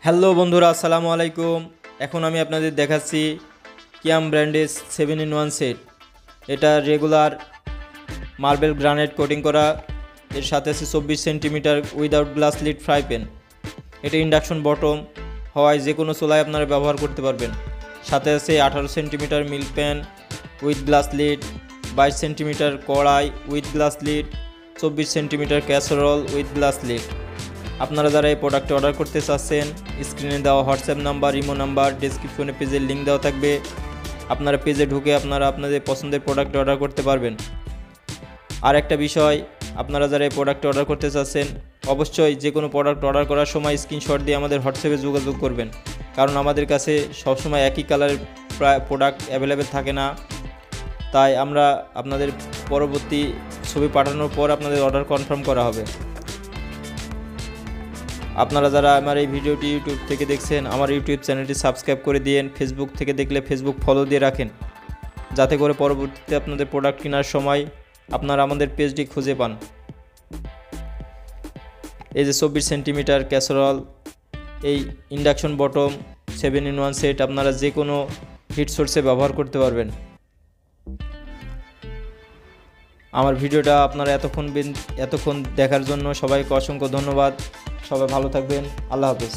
Hello বন্ধুরা, আসসালামু আলাইকুম। এখন আমি আপনাদের দেখাচ্ছি কিয়াম ব্র্যান্ডের 7-in-1 সেট। এটা রেগুলার মার্বেল গ্রানাইট কোটিং করা, এর সাথে আছে 24 centimetre without glass lead fry pan. এটা ইন্ডাকশন বটম হওয়ায় যে কোনো চুলায় আপনারা ব্যবহার করতে পারবেন। সাথে আছে 18 centimetre milk pan with glass lid, 22 centimetre কড়াই with glass lid, 24 centimetre casserole with glass lid. আপনারা যারা এই প্রোডাক্টটি অর্ডার করতে চাচ্ছেন, স্ক্রিনে দেওয়া হোয়াটসঅ্যাপ নাম্বার, ইমো নাম্বার, ডেসক্রিপশনে পেজের লিঙ্ক দেওয়া থাকবে। আপনারা পেজে ঢুকে আপনারা আপনাদের পছন্দের প্রোডাক্ট অর্ডার করতে পারবেন। আর একটা বিষয়, আপনারা যারা এই প্রোডাক্টটি অর্ডার করতে চাচ্ছেন, অবশ্যই যে কোনো প্রোডাক্ট অর্ডার করার সময় স্ক্রিনশট দিয়ে আমাদের হোয়াটসঅ্যাপে যোগাযোগ করবেন, কারণ আমাদের কাছে সবসময় একই কালারের প্রায় প্রোডাক্ট অ্যাভেলেবেল থাকে না। তাই আমরা আপনাদের পরবর্তী ছবি পাঠানোর পর আপনাদের অর্ডার কনফার্ম করা হবে। আপনারা যারা আমার এই ভিডিওটি ইউটিউব থেকে দেখছেন, আমার ইউটিউব চ্যানেলটি সাবস্ক্রাইব করে দিন। ফেসবুক থেকে দেখলে ফেসবুক ফলো দিয়ে রাখেন, যাতে করে পরবর্তীতে আপনাদের প্রোডাক্ট কেনার সময় আপনারা আমাদের পেজটি খুঁজে পান। এই যে 24 সেন্টিমিটার ক্যাসারোল, এই ইন্ডাকশন বটম 7-in-1 সেট আপনারা যে কোনো হিট সোর্সে ব্যবহার করতে পারবেন। আমার ভিডিওটা আপনারা এতক্ষণ দেখার জন্য সবাইকে অসংখ্য ধন্যবাদ। সবাই ভালো থাকবেন। আল্লাহ হাফেজ।